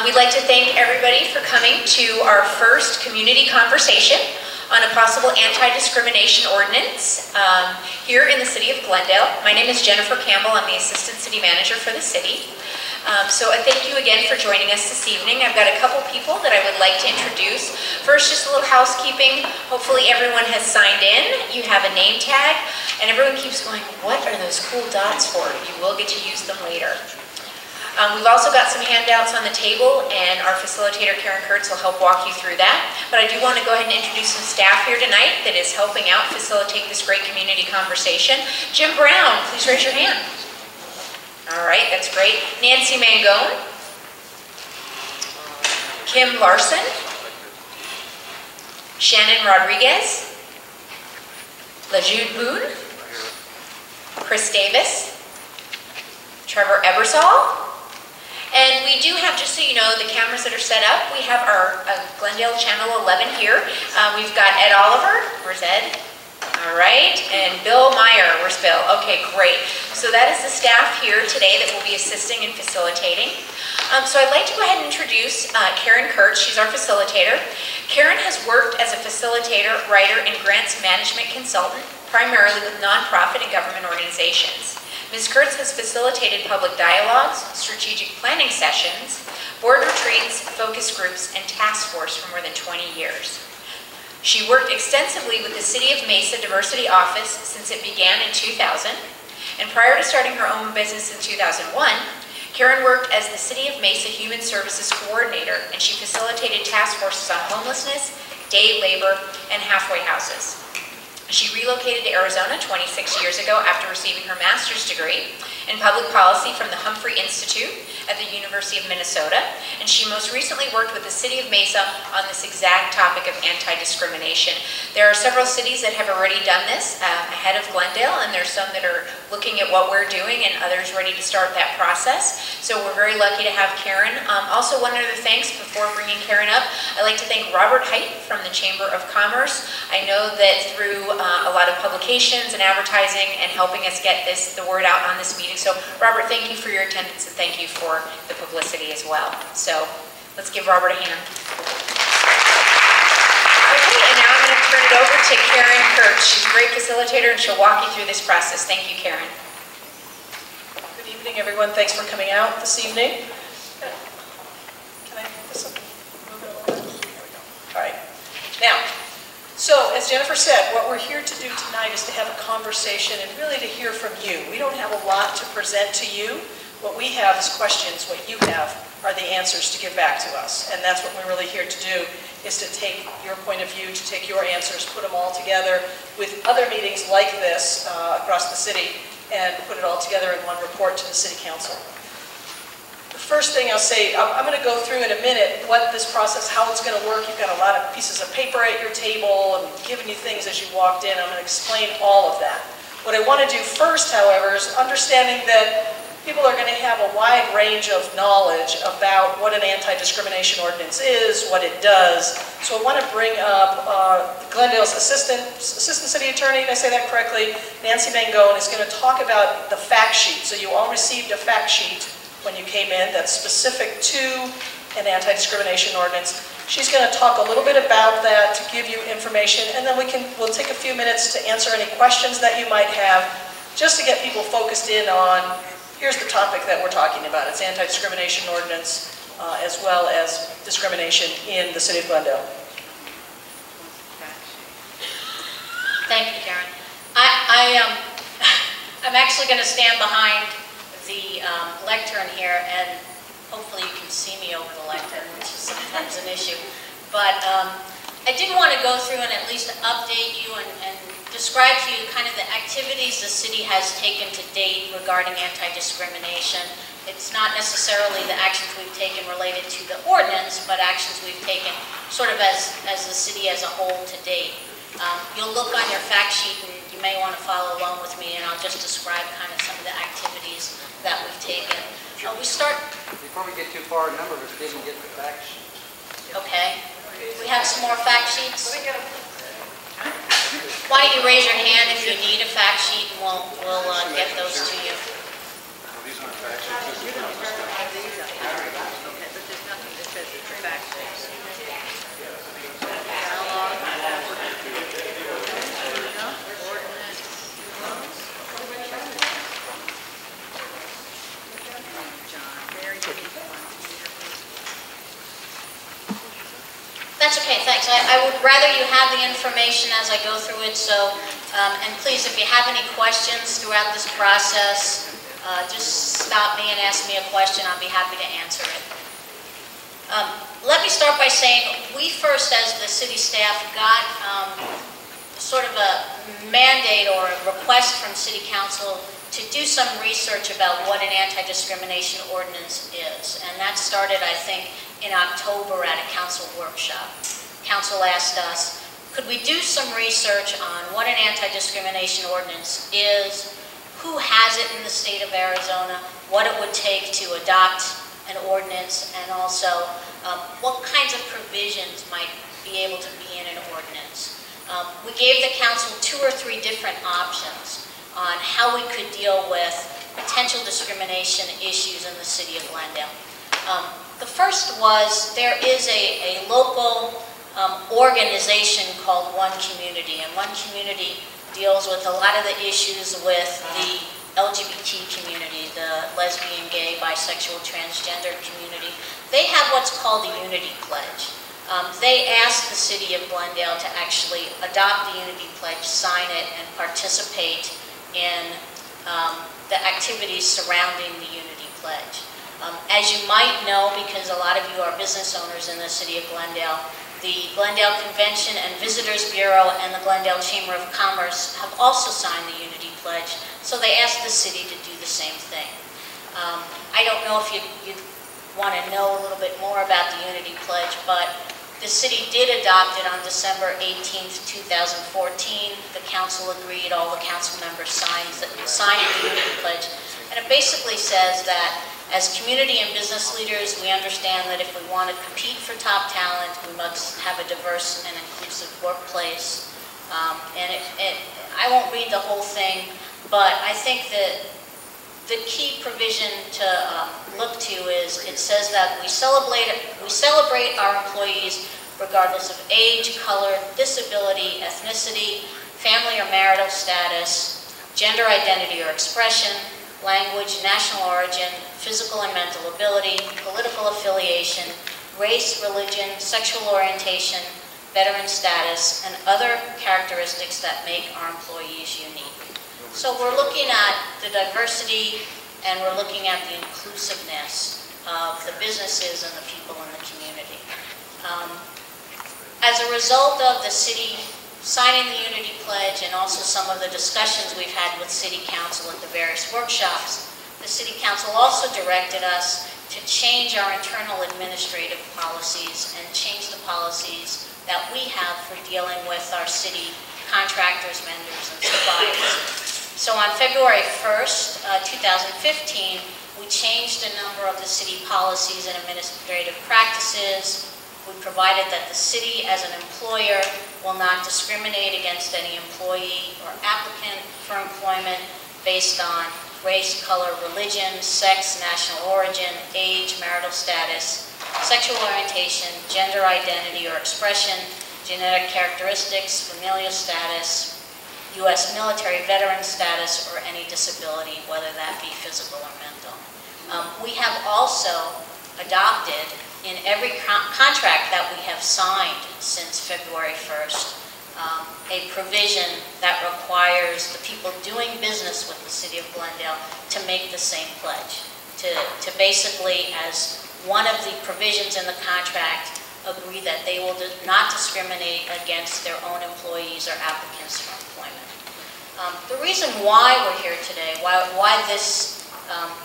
We'd like to thank everybody for coming to our first community conversation on a possible anti-discrimination ordinance here in the City of Glendale. My name is Jennifer Campbell. I'm the Assistant City Manager for the city. So I thank you again for joining us this evening. I've got a couple people that I would like to introduce. First, just a little housekeeping. Hopefully everyone has signed in. You have a name tag, and everyone keeps going, what are those cool dots for? You will get to use them later. We've also got some handouts on the table, and our facilitator, Karen Kurtz, will help walk you through that. But I do want to go ahead and introduce some staff here tonight that is helping out facilitate this great community conversation. Jim Brown, please raise your hand. All right, that's great. Nancy Mangone. Kim Larson. Shannon Rodriguez. LaJude Boone. Chris Davis. Trevor Ebersol. And we do have, just so you know, the cameras that are set up, we have our Glendale Channel 11 here. We've got Ed Oliver. Where's Ed? All right. And Bill Meyer. Where's Bill? Okay, great. So that is the staff here today that will be assisting and facilitating. So I'd like to go ahead and introduce Karen Kurtz. She's our facilitator. Karen has worked as a facilitator, writer, and grants management consultant, primarily with nonprofit and government organizations. Ms. Kurtz has facilitated public dialogues, strategic planning sessions, board retreats, focus groups, and task force for more than 20 years. She worked extensively with the City of Mesa Diversity Office since it began in 2000, and prior to starting her own business in 2001, Karen worked as the City of Mesa Human Services Coordinator, and she facilitated task forces on homelessness, day labor, and halfway houses. She relocated to Arizona 26 years ago after receiving her master's degree in public policy from the Humphrey Institute at the University of Minnesota, and she most recently worked with the City of Mesa on this exact topic of anti-discrimination. There are several cities that have already done this ahead of Glendale, and there's some that are looking at what we're doing and others ready to start that process. So we're very lucky to have Karen. Also, one other thanks before bringing Karen up, I'd like to thank Robert Height from the Chamber of Commerce. I know that through a lot of publications and advertising and helping us get the word out on this meeting. So Robert, thank you for your attendance and thank you for the publicity as well. So let's give Robert a hand. Okay, and now I'm going to turn it over to Karen Kurtz. She's a great facilitator and she'll walk you through this process. Thank you, Karen. Good evening, everyone. Thanks for coming out this evening. Can I move this up? Move it over? There we go. All right. Now, so, as Jennifer said, what we're here to do tonight is to have a conversation and really to hear from you. We don't have a lot to present to you. What we have is questions. What you have are the answers to give back to us. And that's what we're really here to do, is to take your point of view, to take your answers, put them all together with other meetings like this across the city, and put it all together in one report to the City Council. The first thing I'll say, I'm going to go through in a minute what this process, how it's going to work. You've got a lot of pieces of paper at your table and giving you things as you walked in. I'm going to explain all of that. What I want to do first, however, is understanding that people are going to have a wide range of knowledge about what an anti-discrimination ordinance is, what it does. So I want to bring up Glendale's Assistant City Attorney, did I say that correctly? Nancy Mangone is going to talk about the fact sheet. So you all received a fact sheet when you came in that's specific to an anti-discrimination ordinance. She's going to talk a little bit about that to give you information, and then we'll take a few minutes to answer any questions that you might have, just to get people focused in on, here's the topic that we're talking about. It's anti-discrimination ordinance as well as discrimination in the City of Glendale. Thank you, Karen. I'm actually going to stand behind the lectern here, and hopefully you can see me over the lectern, which is sometimes an issue. But I did want to go through and at least update you and describe to you kind of the activities the city has taken to date regarding anti-discrimination. It's not necessarily the actions we've taken related to the ordinance, but actions we've taken sort of as the city as a whole to date. You'll look on your fact sheet and you may want to follow along with me, and I'll just describe kind of some of the activities that we've taken. We start... Before we get too far, a number of us didn't get the fact sheet. Okay. We have some more fact sheets. Why don't you raise your hand if you need a fact sheet, and we'll get those to you. These aren't fact sheets. That's okay, thanks. I would rather you have the information as I go through it, so, and please, if you have any questions throughout this process, just stop me and ask me a question. I'll be happy to answer it. Let me start by saying, we first, as the city staff, got sort of a mandate or a request from City Council to do some research about what an anti-discrimination ordinance is. And that started, I think, in October at a council workshop. Council asked us, could we do some research on what an anti-discrimination ordinance is, who has it in the state of Arizona, what it would take to adopt an ordinance, and also what kinds of provisions might be able to be in an ordinance. We gave the council 2 or 3 different options on how we could deal with potential discrimination issues in the city of Glendale. The first was, there is a local organization called One Community, and One Community deals with a lot of the issues with the LGBT community, the lesbian, gay, bisexual, transgender community. They have what's called the Unity Pledge. They asked the City of Glendale to actually adopt the Unity Pledge, sign it, and participate in the activities surrounding the Unity Pledge. As you might know, because a lot of you are business owners in the City of Glendale, the Glendale Convention and Visitors Bureau and the Glendale Chamber of Commerce have also signed the Unity Pledge, so they asked the city to do the same thing. I don't know if you want to know a little bit more about the Unity Pledge, but the city did adopt it on December 18th, 2014. The council agreed, all the council members signed the Unity Pledge, and it basically says that as community and business leaders, we understand that if we want to compete for top talent, we must have a diverse and inclusive workplace. I won't read the whole thing, but I think that the key provision to look to is, it says that we celebrate our employees regardless of age, color, disability, ethnicity, family or marital status, gender identity or expression, language, national origin, physical and mental ability, political affiliation, race, religion, sexual orientation, veteran status, and other characteristics that make our employees unique. So we're looking at the diversity and we're looking at the inclusiveness of the businesses and the people in the community. As a result of the city signing the Unity Pledge and also some of the discussions we've had with City Council at the various workshops, the City Council also directed us to change our internal administrative policies and change the policies that we have for dealing with our city contractors, vendors, and suppliers. So on February 1st, 2015, we changed a number of the city policies and administrative practices. We provided that the city as an employer will not discriminate against any employee or applicant for employment based on race, color, religion, sex, national origin, age, marital status, sexual orientation, gender identity or expression, genetic characteristics, familial status, U.S. military veteran status, or any disability, whether that be physical or mental. We have also adopted in every contract that we have signed since February 1st, a provision that requires the people doing business with the City of Glendale to make the same pledge, to basically, as one of the provisions in the contract, agree that they will not discriminate against their own employees or applicants for employment. The reason why we're here today, why this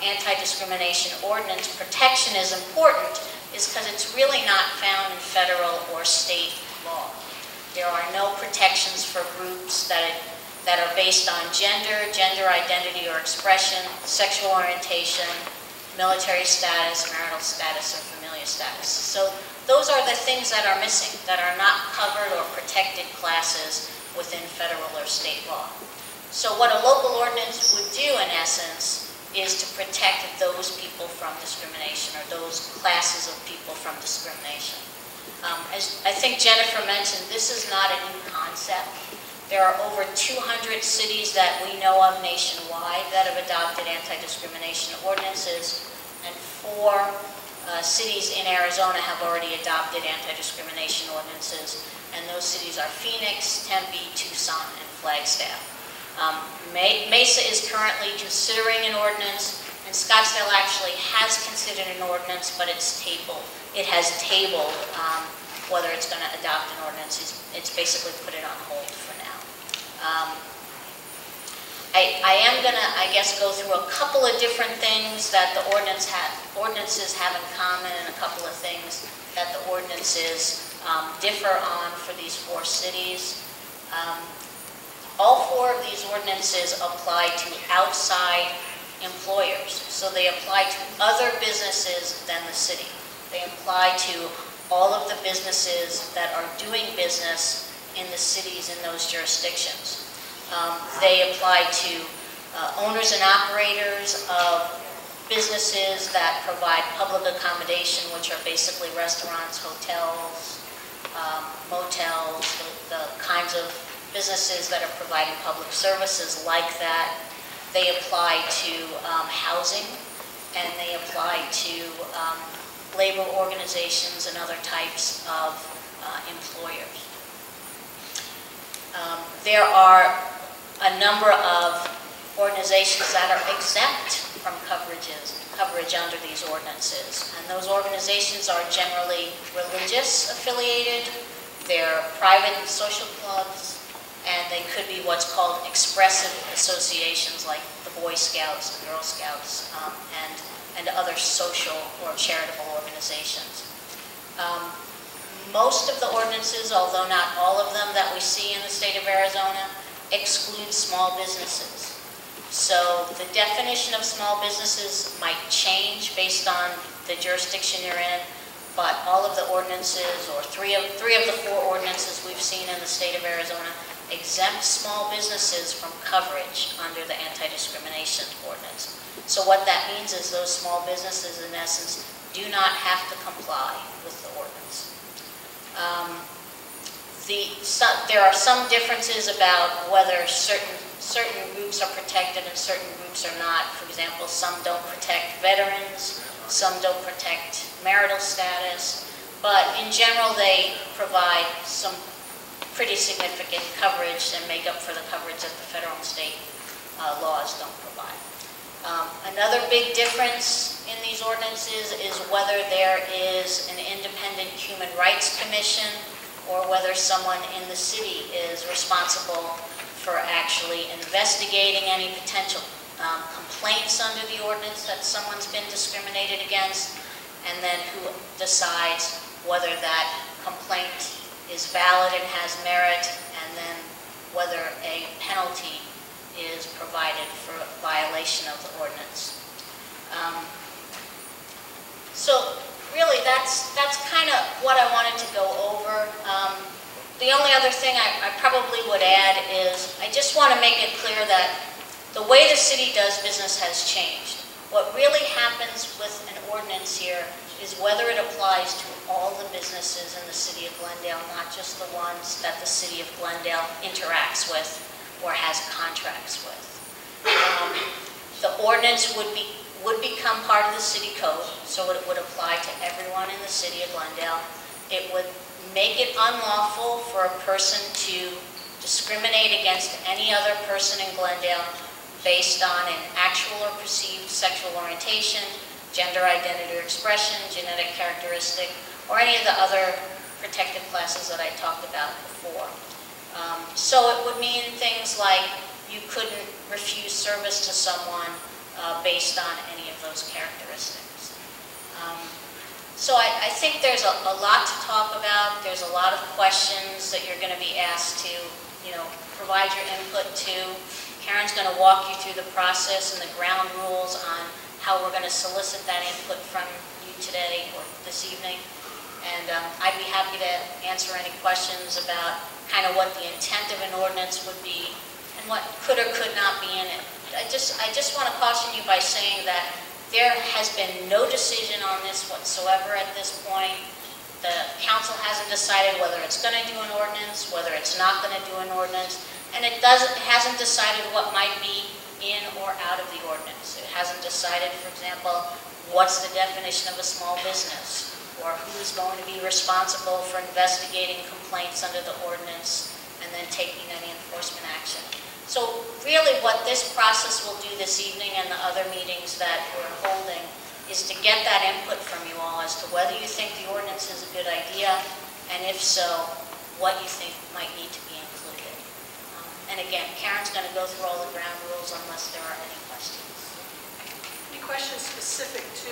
anti-discrimination ordinance protection is important, is because it's really not found in federal or state law. There are no protections for groups that are based on gender, gender identity or expression, sexual orientation, military status, marital status, or familial status. So those are the things that are missing, that are not covered or protected classes within federal or state law. So what a local ordinance would do, in essence, is to protect those people from discrimination, or those classes of people from discrimination. As I think Jennifer mentioned, this is not a new concept. There are over 200 cities that we know of nationwide that have adopted anti-discrimination ordinances, and 4 cities in Arizona have already adopted anti-discrimination ordinances, and those cities are Phoenix, Tempe, Tucson, and Flagstaff. Mesa is currently considering an ordinance, and Scottsdale actually has considered an ordinance, but it has tabled whether it's going to adopt an ordinance. It's basically put it on hold for now. I am going to, I guess, go through a couple of different things that the ordinances have in common, and a couple of things that the ordinances differ on for these 4 cities. All 4 of these ordinances apply to outside employers, so they apply to other businesses than the city. They apply to all of the businesses that are doing business in the cities in those jurisdictions. They apply to owners and operators of businesses that provide public accommodation, which are basically restaurants, hotels, motels, the kinds of businesses that are providing public services like that. They apply to housing, and they apply to labor organizations and other types of employers. There are a number of organizations that are exempt from coverage under these ordinances, and those organizations are generally religious affiliated, they're private social clubs, and they could be what's called expressive associations like the Boy Scouts, the Girl Scouts, and other social or charitable organizations. Most of the ordinances, although not all of them that we see in the state of Arizona, exclude small businesses. So the definition of small businesses might change based on the jurisdiction you're in, but all of the ordinances, or three of the 4 ordinances we've seen in the state of Arizona, exempt small businesses from coverage under the anti-discrimination ordinance. So what that means is those small businesses, in essence, do not have to comply with the ordinance. There are some differences about whether certain groups are protected and certain groups are not. For example, some don't protect veterans, some don't protect marital status, but in general they provide some pretty significant coverage and make up for the coverage that the federal and state laws don't provide. Another big difference in these ordinances is whether there is an independent human rights commission or whether someone in the city is responsible for actually investigating any potential complaints under the ordinance that someone's been discriminated against, and then who decides whether that complaint is valid and has merit, and then whether a penalty is provided for violation of the ordinance. So really that's kind of what I wanted to go over. The only other thing I probably would add is I just want to make it clear that the way the city does business has changed. What really happens with an ordinance here is whether it applies to all the businesses in the City of Glendale, not just the ones that the City of Glendale interacts with or has contracts with. The ordinance would become part of the city code, so it would apply to everyone in the City of Glendale. It would make it unlawful for a person to discriminate against any other person in Glendale based on an actual or perceived sexual orientation, gender identity or expression, genetic characteristic, or any of the other protected classes that I talked about before. So it would mean things like you couldn't refuse service to someone based on any of those characteristics. So I think there's a lot to talk about. There's a lot of questions that you're going to be asked to, provide your input to. Karen's going to walk you through the process and the ground rules on how we're going to solicit that input from you today or this evening. And I'd be happy to answer any questions about kind of what the intent of an ordinance would be and what could or could not be in it. I just want to caution you by saying that there has been no decision on this whatsoever at this point. The council hasn't decided whether it's going to do an ordinance, whether it's not going to do an ordinance, and it hasn't decided what might be in or out of the ordinance. It hasn't decided, for example, what's the definition of a small business, or who's going to be responsible for investigating complaints under the ordinance and then taking any enforcement action. So really what this process will do this evening and the other meetings that we're holding is to get that input from you all as to whether you think the ordinance is a good idea, and if so, what you think might need to be included. And again, Karen's going to go through all the ground rules unless there are any questions. Any questions specific to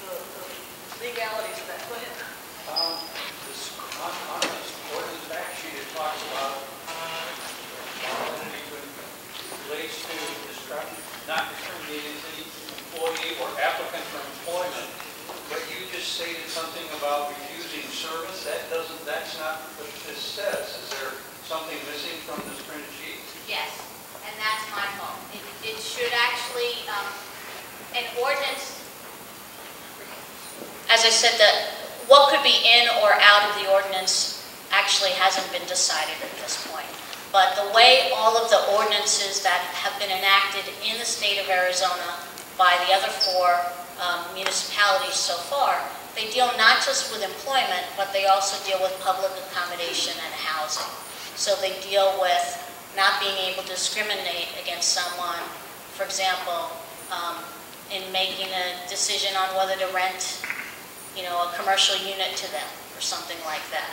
the legalities of that? Go ahead. On this ordinance fact sheet, it talks about identity relates to not discriminating any employee or applicant for employment. But you just stated something about refusing service. That's not what this says. Is there something missing from this printed sheet? Yes, and that's my fault. It should actually, an ordinance, as I said, what could be in or out of the ordinance actually hasn't been decided at this point. But the way all of the ordinances that have been enacted in the state of Arizona by the other 4 municipalities so far, they deal not just with employment, but they also deal with public accommodation and housing. So they deal with not being able to discriminate against someone, for example, in making a decision on whether to rent, a commercial unit to them or something like that.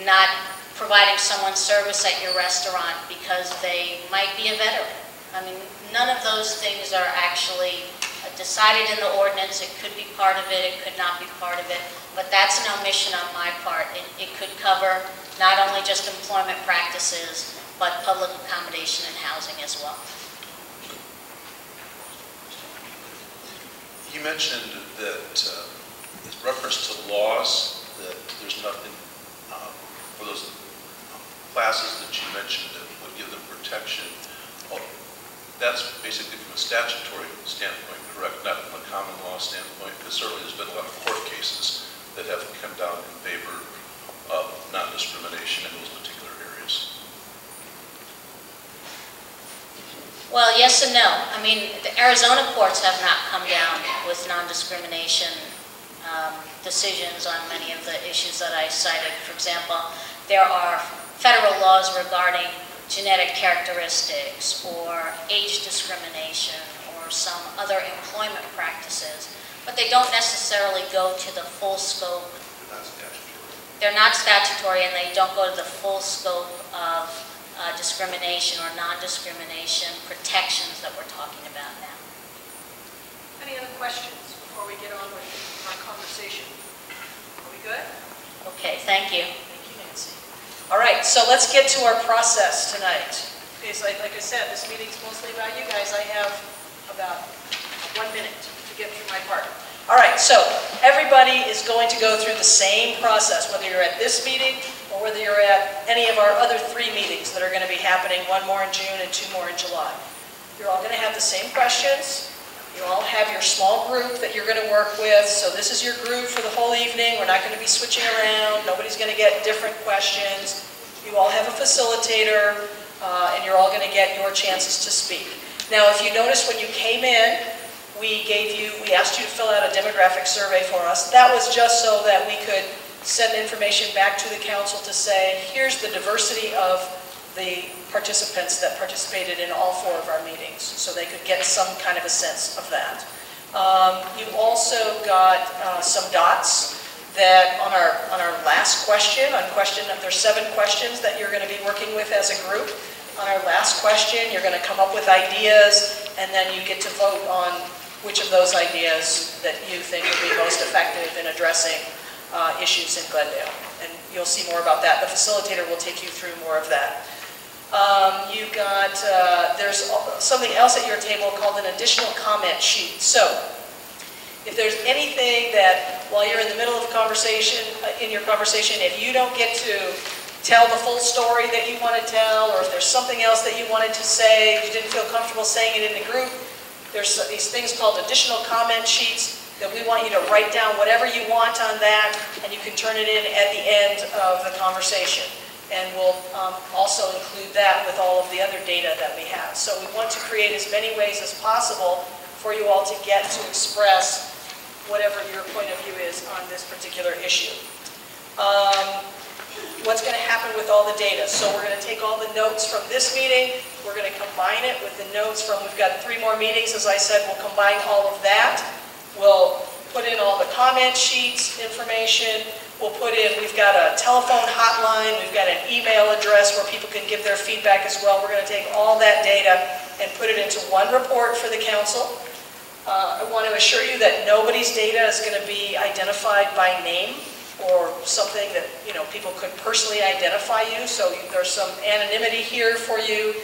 Not providing someone service at your restaurant because they might be a veteran. I mean, none of those things are actually decided in the ordinance. It could be part of it, it could not be part of it, but that's an omission on my part. It could cover not only just employment practices, but public accommodation and housing as well. You mentioned that in reference to laws, that there's nothing for those classes that you mentioned that would give them protection. Well, that's basically from a statutory standpoint, correct? Not from a common law standpoint, because certainly there's been a lot of court cases that have come down in favor of non-discrimination in those particular areas. Well, yes and no. I mean, the Arizona courts have not come down with non-discrimination decisions on many of the issues that I cited. For example, there are federal laws regarding genetic characteristics or age discrimination or some other employment practices, but they don't necessarily go to the full scope. They're not statutory, and they don't go to the full scope of discrimination or non-discrimination protections that we're talking about now. Any other questions before we get on with our conversation? Are we good? Okay, thank you. Thank you, Nancy. All right, so let's get to our process tonight. Because like I said, this meeting's mostly about you guys. I have about 1 minute to get through my part. All right, so everybody is going to go through the same process, whether you're at this meeting or whether you're at any of our other 3 meetings that are going to be happening, 1 more in June and 2 more in July. You're all going to have the same questions. You all have your small group that you're going to work with. So this is your group for the whole evening. We're not going to be switching around. Nobody's going to get different questions. You all have a facilitator, and you're all going to get your chances to speak. Now, if you notice when you came in, we asked you to fill out a demographic survey for us. That was just so that we could send information back to the council to say, here's the diversity of the participants that participated in all 4 of our meetings, so they could get some kind of a sense of that. You also got some dots that on our last question, there's 7 questions that you're going to be working with as a group. On our last question, you're going to come up with ideas, and then you get to vote on which of those ideas that you think would be most effective in addressing issues in Glendale. And you'll see more about that. The facilitator will take you through more of that. There's something else at your table called an additional comment sheet. So, if there's anything that, while you're in the middle of conversation, if you don't get to tell the full story that you want to tell, or if there's something else that you wanted to say, you didn't feel comfortable saying it in the group, There's these things called additional comment sheets that we want you to write down whatever you want on that, and you can turn it in at the end of the conversation. And we'll also include that with all of the other data that we have. So we want to create as many ways as possible for you all to get to express whatever your point of view is on this particular issue. What's going to happen with all the data? So we're going to take all the notes from this meeting, we're going to combine it with the notes from, we've got 3 more meetings, as I said, we'll combine all of that. We'll put in all the comment sheets information, we'll put in, we've got a telephone hotline, we've got an email address where people can give their feedback as well. We're going to take all that data and put it into one report for the council. I want to assure you that nobody's data is going to be identified by name or something that, you know, people could personally identify you, so there's some anonymity here for you.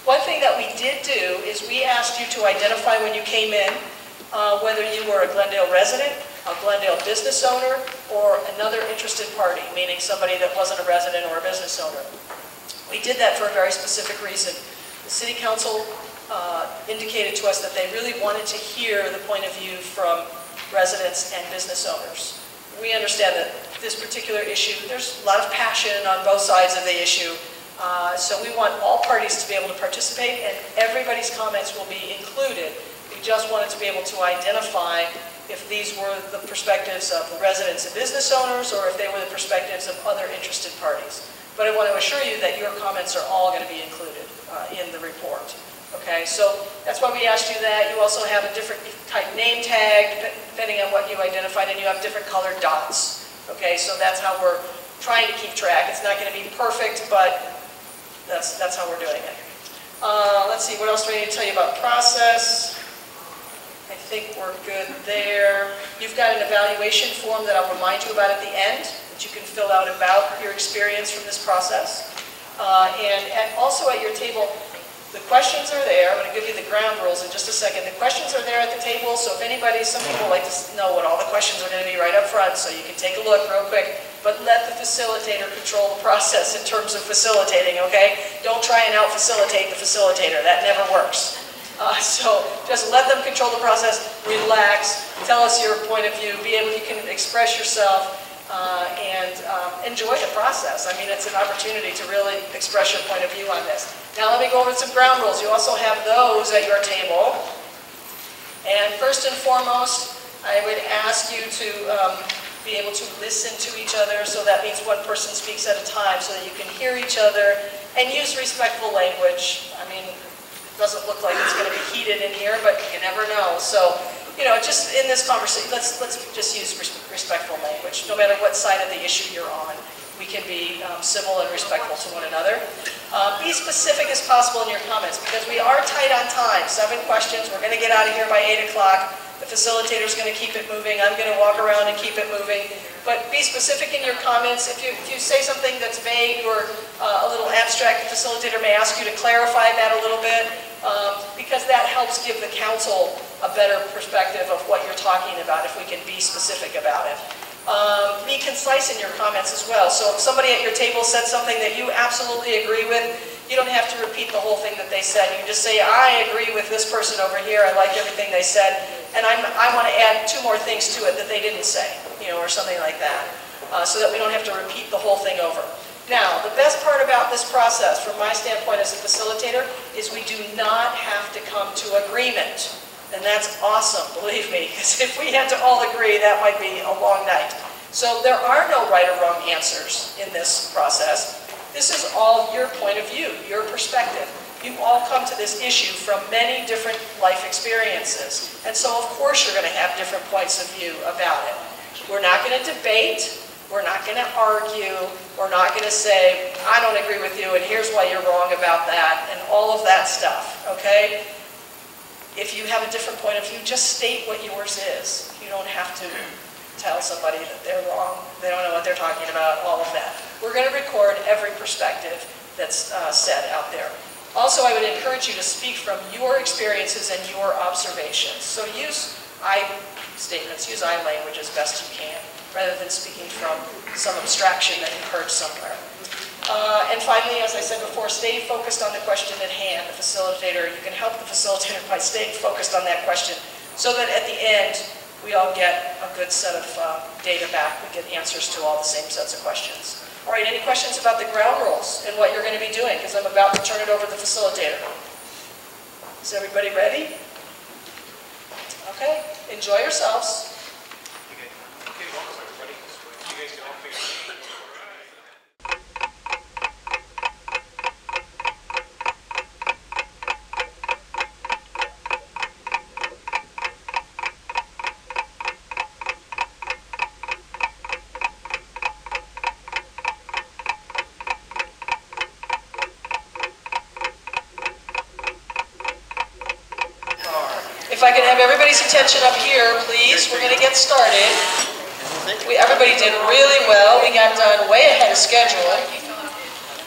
One thing that we did do is we asked you to identify when you came in whether you were a Glendale resident, a Glendale business owner, or another interested party, meaning somebody that wasn't a resident or a business owner. We did that for a very specific reason. The City Council indicated to us that they really wanted to hear the point of view from residents and business owners. We understand that this particular issue, there's a lot of passion on both sides of the issue, so we want all parties to be able to participate, and everybody's comments will be included. We just wanted to be able to identify if these were the perspectives of the residents and business owners, or if they were the perspectives of other interested parties. But I want to assure you that your comments are all going to be included in the report. Okay, so that's why we asked you that. You also have a different type name tag, depending on what you identified, and you have different colored dots. Okay, so that's how we're trying to keep track. It's not going to be perfect, but that's how we're doing it. Let's see, what else do I need to tell you about process? I think we're good there. You've got an evaluation form that I'll remind you about at the end, that you can fill out about your experience from this process. And also at your table, the questions are there. I'm going to give you the ground rules in just a second. The questions are there at the table, so if anybody, some people like to know what all the questions are going to be right up front, so you can take a look real quick, but let the facilitator control the process in terms of facilitating, okay? Don't try and out-facilitate the facilitator. That never works. So just let them control the process, relax, tell us your point of view, you can express yourself, and enjoy the process. I mean, it's an opportunity to really express your point of view on this. Now let me go over some ground rules. You also have those at your table. And first and foremost, I would ask you to be able to listen to each other, so that means one person speaks at a time so that you can hear each other, and use respectful language. I mean, it doesn't look like it's going to be heated in here, but you never know. So, you know, just in this conversation, let's just use respectful language. No matter what side of the issue you're on, we can be civil and respectful to one another. Be specific as possible in your comments, because we are tight on time. 7 questions. We're going to get out of here by 8 o'clock. The facilitator's going to keep it moving. I'm going to walk around and keep it moving. But be specific in your comments. If you say something that's vague or a little abstract, the facilitator may ask you to clarify that a little bit, because that helps give the council a better perspective of what you're talking about if we can be specific about it. Be concise in your comments as well. So if somebody at your table said something that you absolutely agree with, you don't have to repeat the whole thing that they said. You can just say, I agree with this person over here. I like everything they said. And I want to add 2 more things to it that they didn't say, you know, or something like that, so that we don't have to repeat the whole thing over. Now, the best part about this process, from my standpoint as a facilitator, is we do not have to come to agreement. And that's awesome, believe me, because if we had to all agree, that might be a long night. So there are no right or wrong answers in this process. This is all your point of view, your perspective. You all come to this issue from many different life experiences. And so, of course, you're going to have different points of view about it. We're not going to debate. We're not going to argue. We're not going to say, I don't agree with you, and here's why you're wrong about that, and all of that stuff, okay? If you have a different point of view, just state what yours is. You don't have to tell somebody that they're wrong, they don't know what they're talking about, all of that. We're going to record every perspective that's said out there. Also, I would encourage you to speak from your experiences and your observations. So use I statements, use I language as best you can, rather than speaking from some abstraction that you heard somewhere. And finally, as I said before, stay focused on the question at hand. The facilitator, you can help the facilitator by staying focused on that question so that at the end, we all get a good set of data back. We get answers to all the same sets of questions. All right, any questions about the ground rules and what you're going to be doing? Because I'm about to turn it over to the facilitator. Is everybody ready? Okay, enjoy yourselves. Okay, welcome everybody. You guys can all figure it out. If I could have everybody's attention up here, please, we're going to get started. Everybody did really well. We got done way ahead of schedule,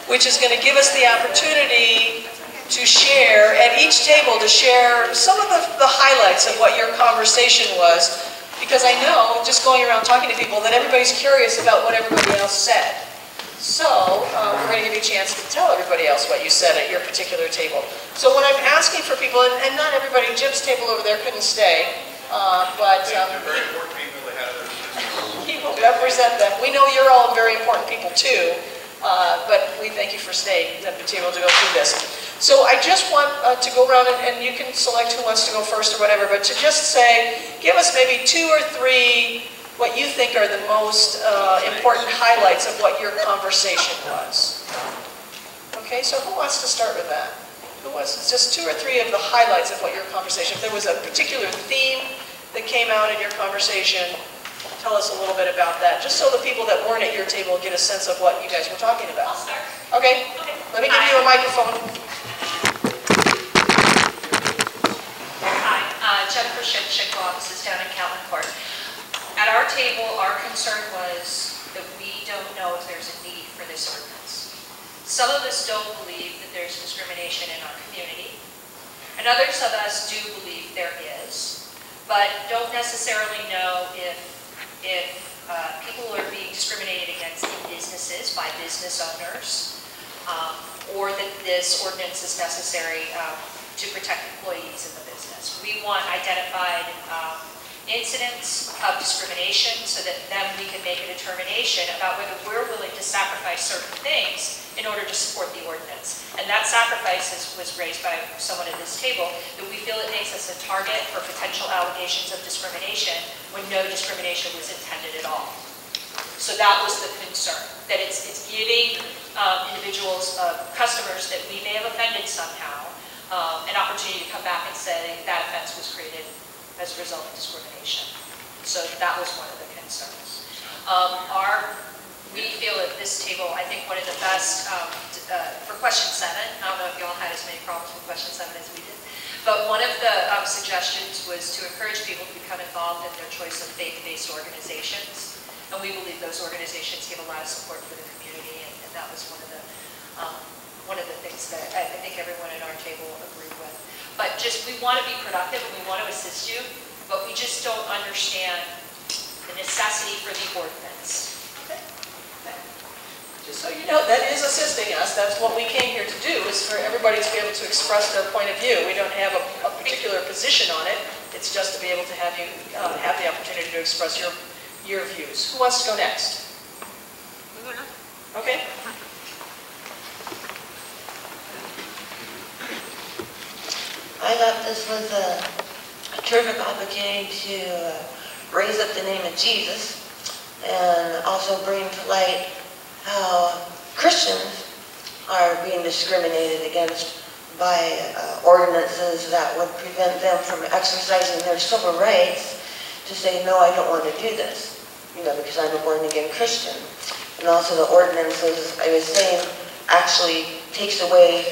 which is going to give us the opportunity to share, at each table, to share some of the highlights of what your conversation was, because I know, just going around talking to people, that everybody's curious about what everybody else said. So, we're going to give you a chance to tell everybody else what you said at your particular table. So when I'm asking for people, and not everybody, Jim's table over there couldn't stay, but Very important people that have their he will represent them. We know you're all very important people too, but we thank you for staying at the table to go through this. So I just want to go around, and you can select who wants to go first or whatever, but to just say, give us maybe 2 or 3 what you think are the most important highlights of what your conversation was. Okay, so who wants to start with that? Who wants just 2 or 3 of the highlights of what your conversation, if there was a particular theme that came out in your conversation, tell us a little bit about that, just so the people that weren't at your table get a sense of what you guys were talking about. I'll start. Okay, let me give you a microphone. Hi, Jennifer Shipshick, offices down in Calvin Court. At our table, our concern was that we don't know if there's a need for this ordinance. Some of us don't believe that there's discrimination in our community, and others of us do believe there is, but don't necessarily know if people are being discriminated against in businesses by business owners, or that this ordinance is necessary to protect employees in the business. We want identified incidents of discrimination so that then we can make a determination about whether we're willing to sacrifice certain things in order to support the ordinance. And that sacrifice was raised by someone at this table, that we feel it makes us a target for potential allegations of discrimination when no discrimination was intended at all. So that was the concern, that it's giving individuals, customers that we may have offended somehow, an opportunity to come back and say that offense was created as a result of discrimination. So that was one of the concerns. We feel at this table, I think one of the best, for question 7, I don't know if you all had as many problems with question 7 as we did, but one of the suggestions was to encourage people to become involved in their choice of faith-based organizations. And we believe those organizations give a lot of support for the community, and that was one of the things that I think everyone at our table agreed with. But just, we want to be productive and we want to assist you, but we just don't understand the necessity for the ordinance. Okay. Just so you know, that is assisting us. That's what we came here to do, is for everybody to be able to express their point of view. We don't have a particular position on it. It's just to be able to have you have the opportunity to express your views. Who wants to go next? Okay. I thought this was a terrific opportunity to raise up the name of Jesus and also bring to light how Christians are being discriminated against by ordinances that would prevent them from exercising their civil rights to say, no, I don't want to do this, because I'm a born-again Christian. And also the ordinances, I was saying, actually takes away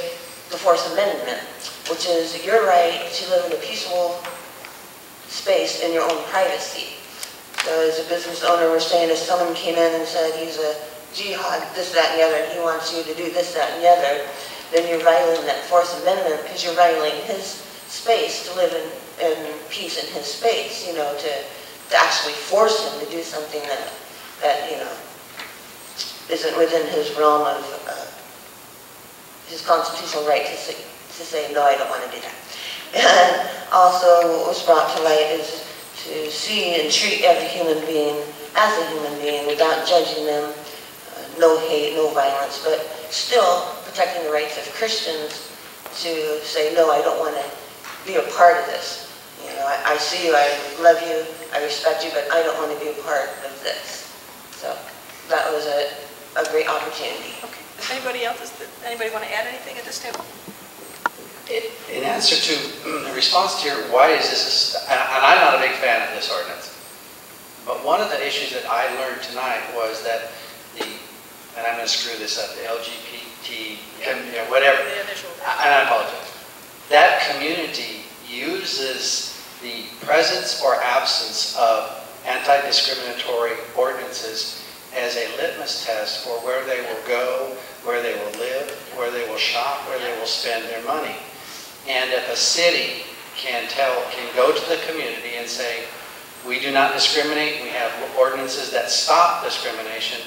the Fourth Amendment, which is your right to live in a peaceful space in your own privacy. So as a business owner, we're saying if someone came in and said he's a jihad, this, that, and the other, and he wants you to do this, that, and the other, then you're violating that Fourth Amendment because you're violating his space to live in peace in his space, to actually force him to do something that isn't within his realm of his constitutional right to say, no, I don't want to do that. And also what was brought to light is to see and treat every human being as a human being without judging them, no hate, no violence, but still protecting the rights of Christians to say, no, I don't want to be a part of this. You know, I see you, I love you, I respect you, but I don't want to be a part of this. So that was a great opportunity. Okay. Does anybody else, anybody want to add anything at this table? In answer to the response to your, why is this, and I'm not a big fan of this ordinance, but one of the issues that I learned tonight was that and I'm going to screw this up, the LGBT, whatever, and I apologize. That community uses the presence or absence of anti-discriminatory ordinances as a litmus test for where they will go, where they will live, where they will shop, where they will spend their money. And if a city can go to the community and say, we do not discriminate, we have ordinances that stop discrimination,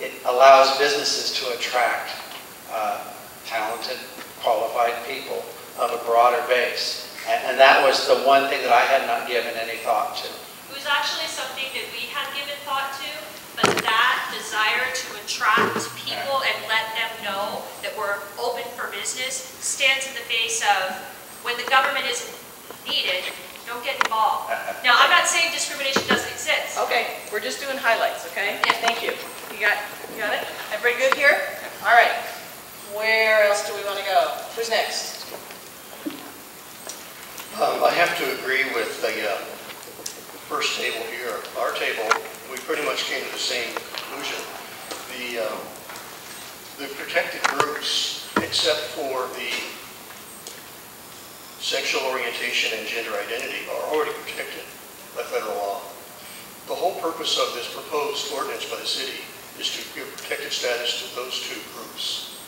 it allows businesses to attract talented, qualified people of a broader base. And that was the one thing that I had not given any thought to. It was actually something that we had given thought to, but that desire to attract people and let them know that we're open for business stands in the face of when the government isn't needed, don't get involved. Now, I'm not saying discrimination doesn't exist. Okay, we're just doing highlights, okay? Yeah. Thank you. You got it? Everybody good here? All right. Where else do we want to go? Who's next? I have to agree with the first table here. Our table, we pretty much came to the same conclusion. The protected groups, except for the sexual orientation and gender identity, are already protected by federal law. The whole purpose of this proposed ordinance by the city is to give protected status to those two groups.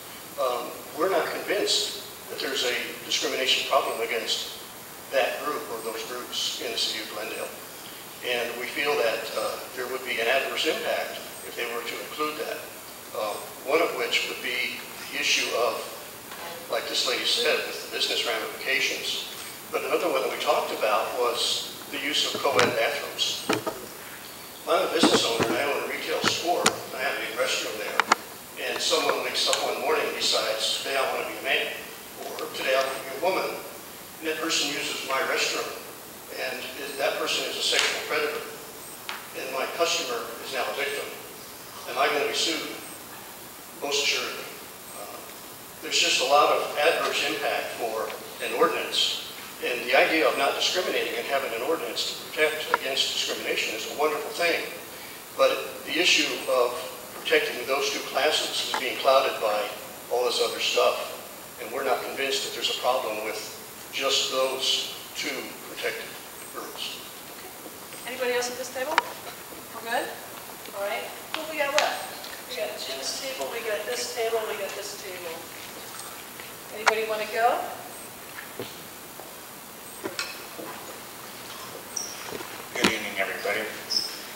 We're not convinced that there's a discrimination problem against that group or those groups in the City of Glendale. And we feel that there would be an adverse impact if they were to include that. One of which would be the issue of, like this lady said, with the business ramifications. But another one that we talked about was the use of co-ed bathrooms. I'm a business owner and I own a retail store. I have a restroom there. And someone wakes up one morning and decides, today I want to be a man, or today I want to be a woman. And that person uses my restroom. And that person is a sexual predator. And my customer is now a victim. Am I going to be sued? Most assuredly. There's just a lot of adverse impact for an ordinance. And the idea of not discriminating and having an ordinance to protect against discrimination is a wonderful thing. But the issue of protecting those two classes is being clouded by all this other stuff. And we're not convinced that there's a problem with just those two protected groups. Anybody else at this table? We're good? All right. Who we got left? We got Jim's table, we got this table, we got this table. Anybody want to go? Good evening, everybody.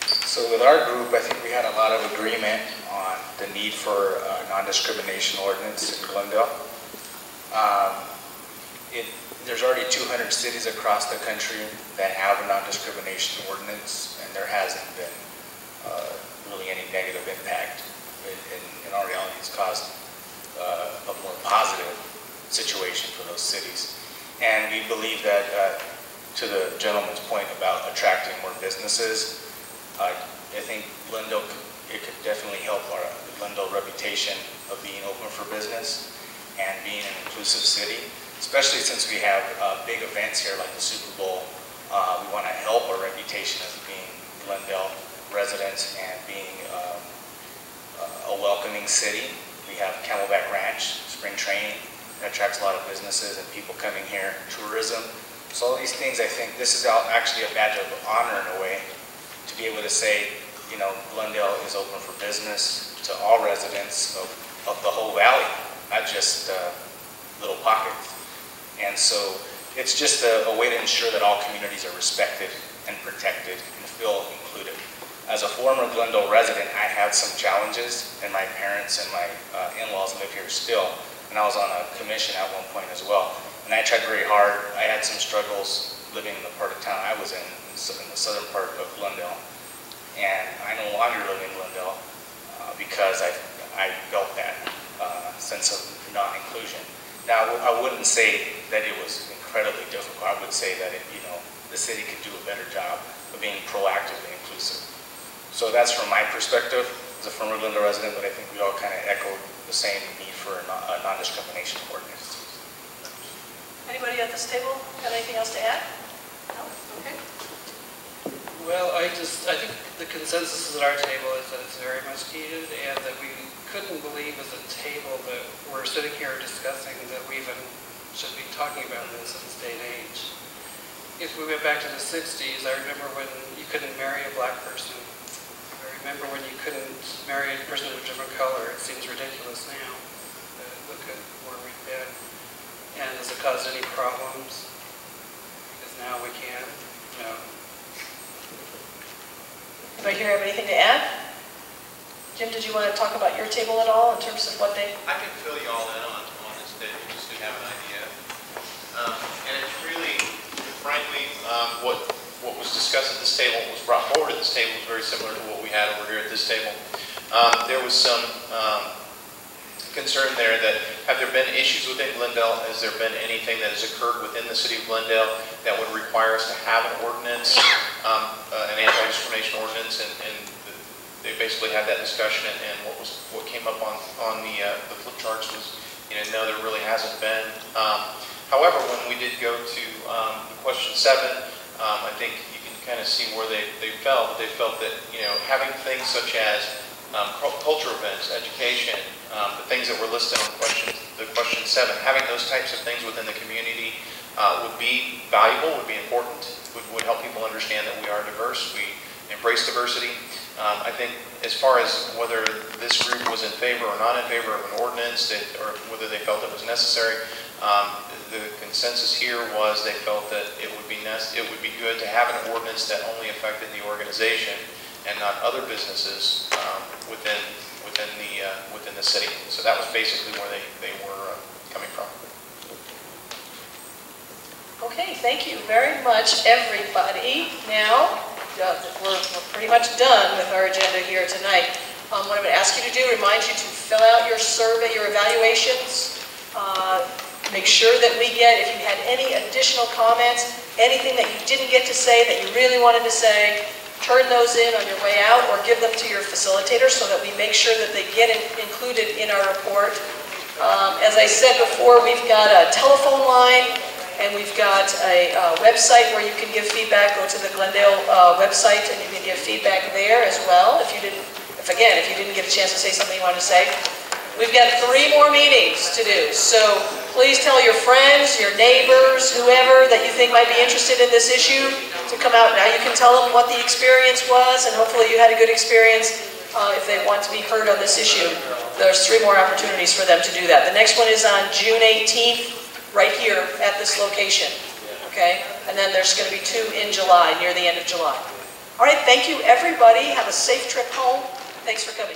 So with our group, I think we had a lot of agreement on the need for a non-discrimination ordinance in Glendale. There's already 200 cities across the country that have a non-discrimination ordinance, and there hasn't been really any negative impact. In our reality, it's caused a more positive situation for those cities. And we believe that, to the gentleman's point about attracting more businesses, I think Glendale, it could definitely help our Glendale reputation of being open for business and being an inclusive city, especially since we have big events here like the Super Bowl. We want to help our reputation as being Glendale residents and being a welcoming city. We have Camelback Ranch, spring training, that attracts a lot of businesses and people coming here, tourism. So all these things, I think this is actually a badge of honor in a way to be able to say, you know, Glendale is open for business to all residents of the whole valley, not just little pockets. And so it's just a way to ensure that all communities are respected and protected and feel included. As a former Glendale resident, I had some challenges, and my parents and my in-laws live here still, and I was on a commission at one point as well. And I tried very hard. I had some struggles living in the part of town I was in the southern part of Glendale, and I no longer live in Glendale because I felt that sense of non-inclusion. Now, I wouldn't say that it was incredibly difficult. I would say that the city could do a better job of being proactively inclusive. So that's from my perspective as a former Glendale resident, but I think we all kind of echoed the same need for a non-discrimination ordinance. Anybody at this table got anything else to add? No? Okay. Well, I think the consensus at our table is that it's very much needed, and that we couldn't believe as a table that we're sitting here discussing that we even should be talking about this in this day and age. If we went back to the 60s, I remember when you couldn't marry a black person. I remember when you couldn't marry a person of a different color. It seems ridiculous now. Look at where we've been. And has it caused any problems? Because now we can. No. Anybody here have anything to add? Jim, did you want to talk about your table at all in terms of what they... I can fill you all in on this bit just to have an idea. And it's really, frankly, what was discussed at this table, was brought forward at this table, was very similar to what we had over here at this table. There was some concern there that have there been issues within Glendale? Has there been anything that has occurred within the City of Glendale that would require us to have an ordinance, an anti-discrimination ordinance? And they basically had that discussion, and what came up on the flip charts was, no, there really hasn't been. However, when we did go to question 7, I think you can kind of see where they felt. They felt that having things such as culture events, education, the things that were listed on question 7, having those types of things within the community would be valuable, would be important, would help people understand that we are diverse, we embrace diversity. I think as far as whether this group was in favor or not in favor of an ordinance, or whether they felt it was necessary, the consensus here was they felt that it would be good to have an ordinance that only affected the organization and not other businesses within the city. So that was basically where they were coming from. Okay, thank you very much, everybody. Now, we're pretty much done with our agenda here tonight. What I'm going to ask you to do, remind you to fill out your survey, your evaluations. Make sure that we get, if you had any additional comments, anything that you didn't get to say that you really wanted to say, turn those in on your way out or give them to your facilitator so that we make sure that they get included in our report. As I said before, we've got a telephone line and we've got a website where you can give feedback. Go to the Glendale website and you can give feedback there as well if you didn't get a chance to say something you wanted to say. We've got 3 more meetings to do, so please tell your friends, your neighbors, whoever that you think might be interested in this issue to come out. Now you can tell them what the experience was, and hopefully you had a good experience if they want to be heard on this issue. There's 3 more opportunities for them to do that. The next one is on June 18th, right here at this location, okay? And then there's going to be 2 in July, near the end of July. All right, thank you everybody. Have a safe trip home. Thanks for coming.